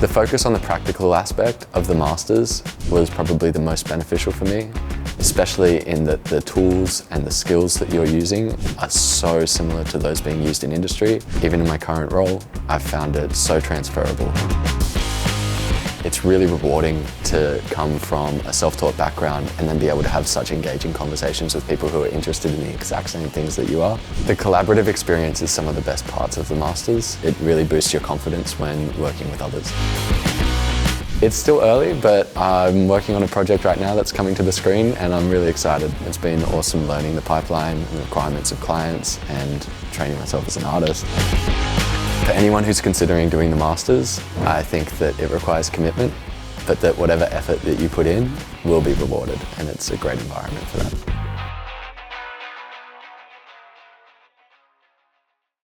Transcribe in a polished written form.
The focus on the practical aspect of the Masters was probably the most beneficial for me, especially in that the tools and the skills that you're using are so similar to those being used in industry. Even in my current role, I've found it so transferable. It's really rewarding to come from a self-taught background and then be able to have such engaging conversations with people who are interested in the exact same things that you are. The collaborative experience is some of the best parts of the Masters. It really boosts your confidence when working with others. It's still early, but I'm working on a project right now that's coming to the screen and I'm really excited. It's been awesome learning the pipeline and the requirements of clients and training myself as an artist. For anyone who's considering doing the Masters, I think that it requires commitment, but that whatever effort that you put in will be rewarded, and it's a great environment for that.